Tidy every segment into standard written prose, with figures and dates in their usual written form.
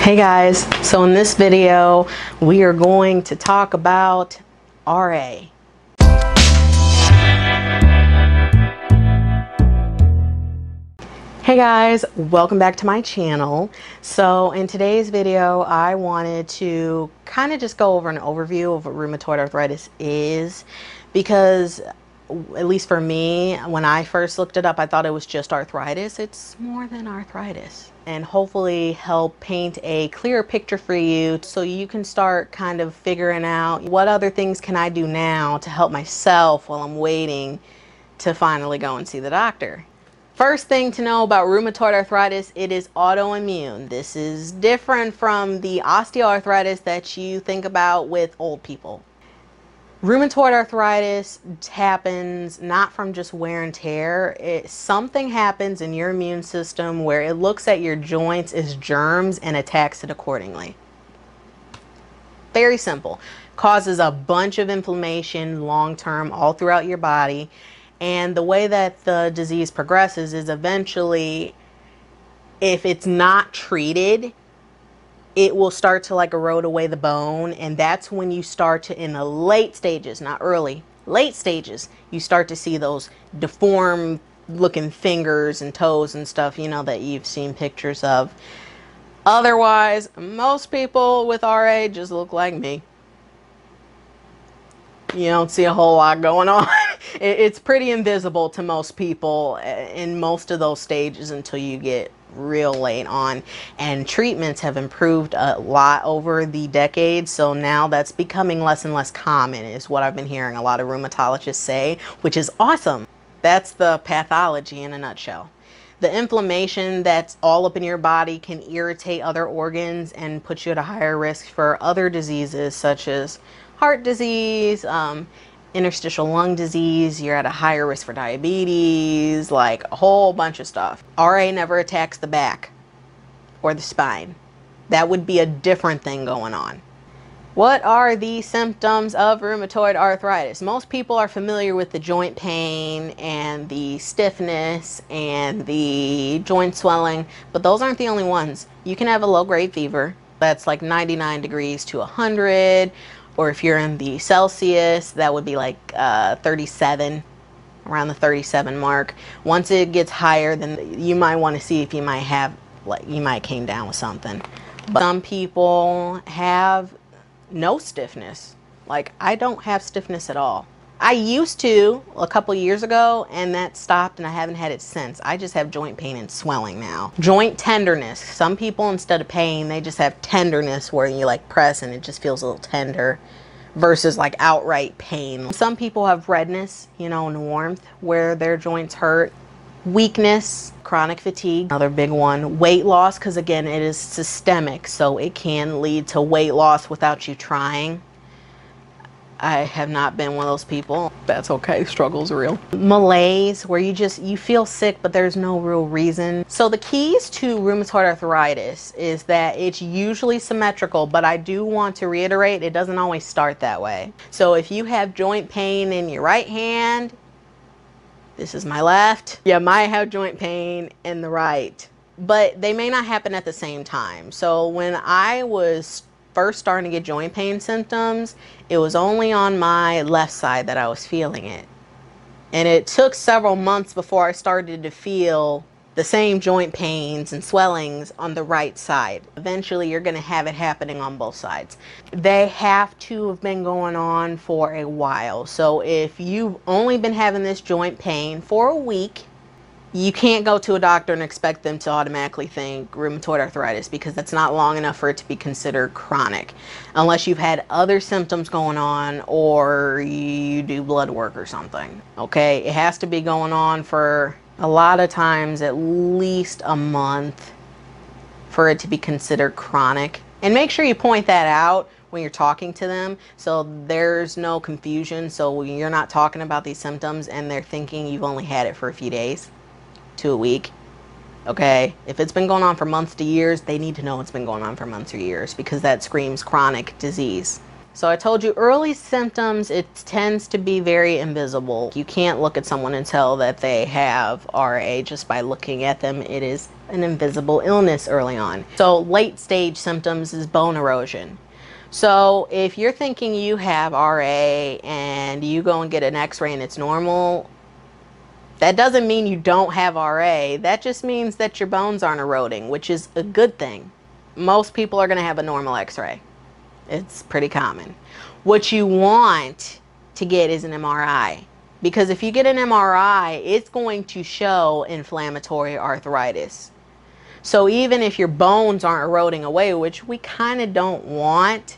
Hey guys, so in this video we are going to talk about RA. Hey guys, welcome back to my channel. So in today's video I wanted to kind of just go over an overview of what rheumatoid arthritis is, because at least for me, when I first looked it up, I thought it was just arthritis. It's more than arthritis. And hopefully help paint a clearer picture for you so you can start kind of figuring out what other things can I do now to help myself while I'm waiting to finally go and see the doctor. First thing to know about rheumatoid arthritis, it is autoimmune. This is different from the osteoarthritis that you think about with old people. Rheumatoid arthritis happens not from just wear and tear. Something happens in your immune system where it looks at your joints as germs and attacks it accordingly. Very simple. Causes a bunch of inflammation long-term all throughout your body. And the way that the disease progresses is eventually, if it's not treated, it will start to like erode away the bone, and that's when you start to, in the late stages, not early, late stages, you start to see those deformed looking fingers and toes and stuff, you know, that you've seen pictures of. Otherwise, most people with RA just look like me. You don't see a whole lot going on. It's pretty invisible to most people in most of those stages until you get real late on, and treatments have improved a lot over the decades, so now that's becoming less and less common is what I've been hearing a lot of rheumatologists say, which is awesome. That's the pathology in a nutshell. The inflammation that's all up in your body can irritate other organs and put you at a higher risk for other diseases such as heart disease, interstitial lung disease. You're at a higher risk for diabetes, like a whole bunch of stuff. RA never attacks the back or the spine. That would be a different thing going on. What are the symptoms of rheumatoid arthritis? Most people are familiar with the joint pain and the stiffness and the joint swelling, but those aren't the only ones. You can have a low-grade fever that's like 99 degrees to 100, or if you're in the Celsius, that would be like 37, around the 37 mark. Once it gets higher, then you might want to see if you might have, like, you might came down with something. But some people have no stiffness. Like, I don't have stiffness at all. I used to a couple years ago, and that stopped, and I haven't had it since. I just have joint pain and swelling now. Joint tenderness. Some people, instead of pain, they just have tenderness where you like press and it just feels a little tender versus like outright pain. Some people have redness, you know, and warmth where their joints hurt. Weakness, chronic fatigue, another big one. Weight loss, because again, it is systemic, so it can lead to weight loss without you trying. I have not been one of those people. That's okay, struggle's real. Malaise, where you feel sick but there's no real reason. So the keys to rheumatoid arthritis is that it's usually symmetrical, but I do want to reiterate, it doesn't always start that way. So if you have joint pain in your right hand, this is my left, you might have joint pain in the right, but they may not happen at the same time. So when I was first starting to get joint pain symptoms, it was only on my left side that I was feeling it. And it took several months before I started to feel the same joint pains and swellings on the right side. Eventually you're going to have it happening on both sides. They have to have been going on for a while. So if you've only been having this joint pain for a week, you can't go to a doctor and expect them to automatically think rheumatoid arthritis, because that's not long enough for it to be considered chronic unless you've had other symptoms going on or you do blood work or something. Okay, it has to be going on for a lot of times at least a month for it to be considered chronic. And make sure you point that out when you're talking to them so there's no confusion, so you're not talking about these symptoms and they're thinking you've only had it for a few days to a week. Okay, if it's been going on for months to years, they need to know it's been going on for months or years, because that screams chronic disease. So I told you, early symptoms, it tends to be very invisible. You can't look at someone and tell that they have RA just by looking at them. It is an invisible illness early on. So late stage symptoms is bone erosion. So if you're thinking you have RA and you go and get an x-ray and it's normal, that doesn't mean you don't have RA. That just means that your bones aren't eroding, which is a good thing. Most people are going to have a normal x-ray. It's pretty common. What you want to get is an MRI, because if you get an MRI, it's going to show inflammatory arthritis. So even if your bones aren't eroding away, which we kind of don't want,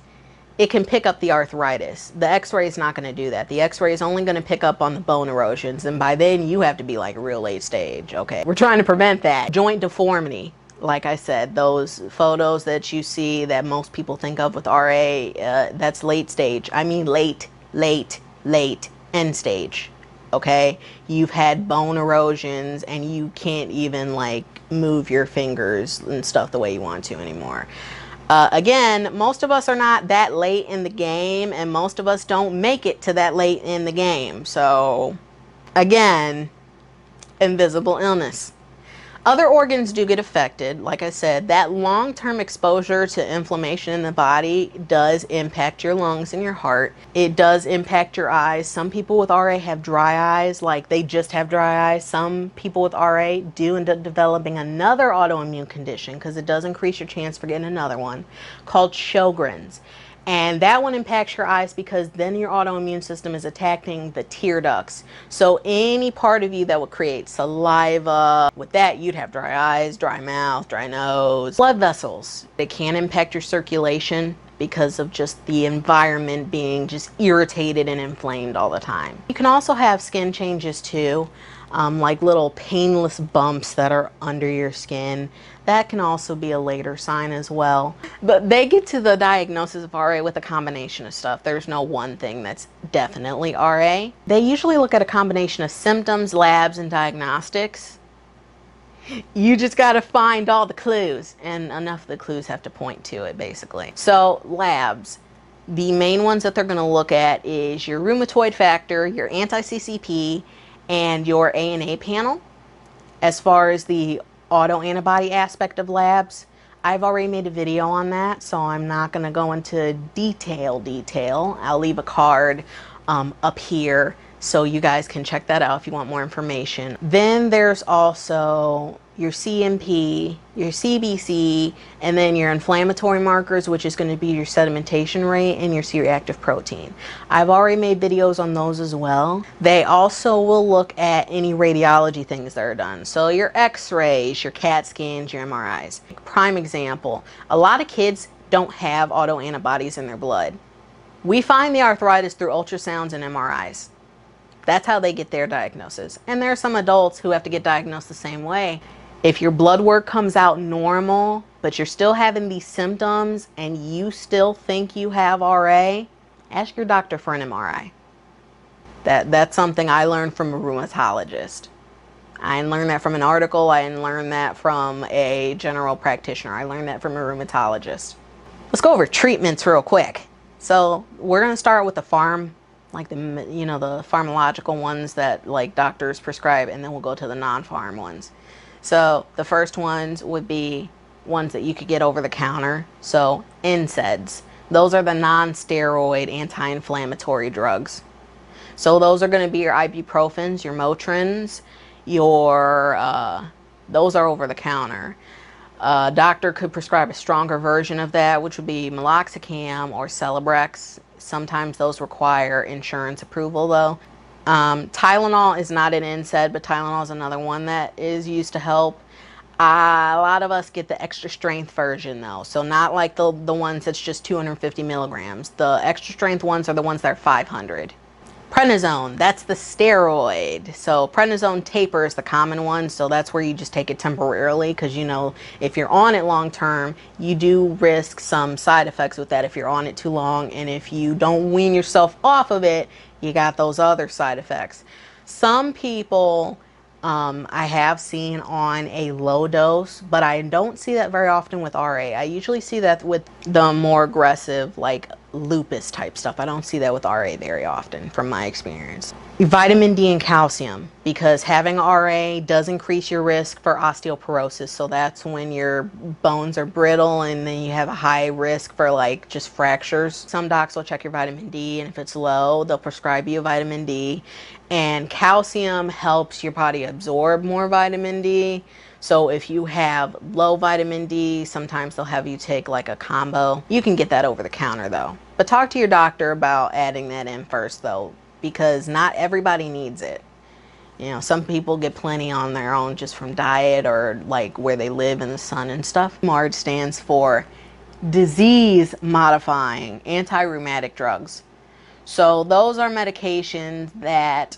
it can pick up the arthritis. The x-ray is not going to do that. The x-ray is only going to pick up on the bone erosions, and by then you have to be like real late stage. Okay, we're trying to prevent that. Joint deformity, like I said, those photos that you see that most people think of with RA, that's late stage. I mean late end stage. Okay, you've had bone erosions and you can't even like move your fingers and stuff the way you want to anymore. Again, most of us are not that late in the game, and most of us don't make it to that late in the game. So again, invisible illness. Other organs do get affected. Like I said, that long-term exposure to inflammation in the body does impact your lungs and your heart. It does impact your eyes. Some people with RA have dry eyes, like they just have dry eyes. Some people with RA do end up developing another autoimmune condition, because it does increase your chance for getting another one, called Sjogren's. And that one impacts your eyes because then your autoimmune system is attacking the tear ducts. So any part of you that would create saliva, with that you'd have dry eyes, dry mouth, dry nose. Blood vessels, they can impact your circulation because of just the environment being just irritated and inflamed all the time. You can also have skin changes too, like little painless bumps that are under your skin. That can also be a later sign as well. But they get to the diagnosis of RA with a combination of stuff. There's no one thing that's definitely RA. They usually look at a combination of symptoms, labs, and diagnostics. You just got to find all the clues, and enough of the clues have to point to it, basically. So labs, the main ones that they're going to look at is your rheumatoid factor, your anti-CCP, and your ANA panel. As far as the autoantibody aspect of labs, I've already made a video on that, so I'm not going to go into detail. I'll leave a card up here so you guys can check that out if you want more information. Then there's also your CMP, your CBC, and then your inflammatory markers, which is going to be your sedimentation rate and your C-reactive protein. I've already made videos on those as well. They also will look at any radiology things that are done. So your x-rays, your CAT scans, your MRIs. Prime example, a lot of kids don't have autoantibodies in their blood. We find the arthritis through ultrasounds and MRIs. That's how they get their diagnosis. And there are some adults who have to get diagnosed the same way. If your blood work comes out normal, but you're still having these symptoms and you still think you have RA, ask your doctor for an MRI. That's something I learned from a rheumatologist. I didn't learn that from an article. I didn't learn that from a general practitioner. I learned that from a rheumatologist. Let's go over treatments real quick. So we're going to start with the like the pharmacological ones that like doctors prescribe, and then we'll go to the non-pharm ones. So the first ones would be ones that you could get over the counter. So NSAIDs, those are the non-steroid anti-inflammatory drugs. So those are going to be your ibuprofens, your Motrins, those are over the counter. A doctor could prescribe a stronger version of that, which would be meloxicam or Celebrex. Sometimes those require insurance approval though. Tylenol is not an NSAID, but Tylenol is another one that is used to help. A lot of us get the extra strength version though, so not like the ones that's just 250 milligrams. The extra strength ones are the ones that are 500. Prednisone, that's the steroid. So prednisone taper is the common one, so that's where you just take it temporarily, because if you're on it long term, you do risk some side effects with that if you're on it too long, and if you don't wean yourself off of it, you got those other side effects. Some people I have seen on a low dose, but I don't see that very often with RA. I usually see that with the more aggressive, like lupus type stuff. I don't see that with RA very often from my experience. Vitamin D and calcium, because having RA does increase your risk for osteoporosis. So that's when your bones are brittle and then you have a high risk for like just fractures. Some docs will check your vitamin D, and if it's low, they'll prescribe you vitamin D. And calcium helps your body absorb more vitamin D. So if you have low vitamin D, sometimes they'll have you take like a combo. You can get that over the counter though. But talk to your doctor about adding that in first though, because not everybody needs it. You know, some people get plenty on their own just from diet or like where they live in the sun and stuff. MARD stands for disease modifying anti-rheumatic drugs. So those are medications that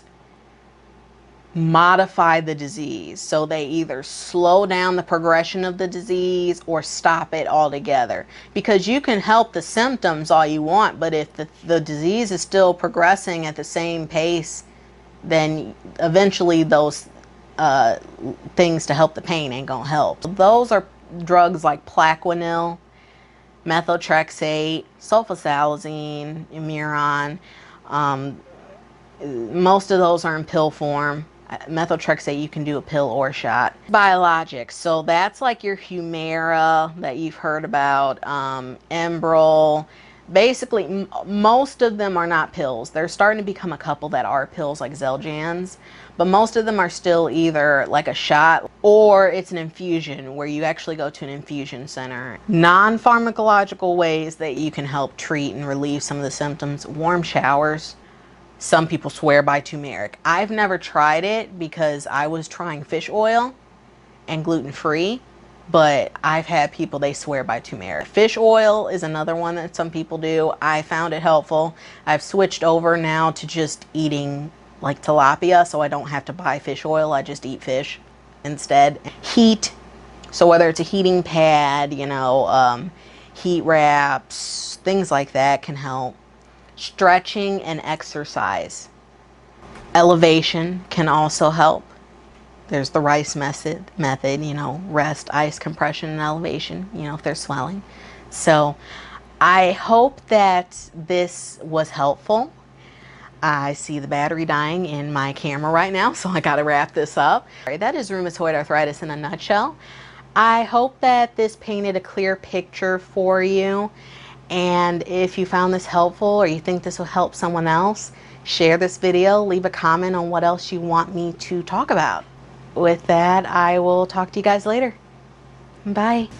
modify the disease. So they either slow down the progression of the disease or stop it altogether. Because you can help the symptoms all you want, but if the disease is still progressing at the same pace, then eventually those things to help the pain ain't gonna help. Those are drugs like Plaquenil, methotrexate, sulfasalazine, Imuron. Most of those are in pill form. Methotrexate you can do a pill or shot. Biologics, so that's like your Humira that you've heard about, Enbrel. Basically, most of them are not pills. They're starting to become a couple that are pills like Xeljanz, but most of them are still either like a shot or it's an infusion where you actually go to an infusion center. Non-pharmacological ways that you can help treat and relieve some of the symptoms: warm showers. Some people swear by turmeric. I've never tried it because I was trying fish oil and gluten-free, but I've had people, they swear by turmeric. Fish oil is another one that some people do. I found it helpful. I've switched over now to just eating like tilapia, so I don't have to buy fish oil. I just eat fish instead. Heat, so whether it's a heating pad, you know, heat wraps, things like that can help. Stretching and exercise. Elevation can also help. There's the RICE method, you know, rest, ice, compression, and elevation, you know, if they're swelling. So I hope that this was helpful. I see the battery dying in my camera right now, so I gotta wrap this up. That is rheumatoid arthritis in a nutshell. I hope that this painted a clear picture for you. And if you found this helpful or you think this will help someone else, share this video, leave a comment on what else you want me to talk about. With that, I will talk to you guys later. Bye.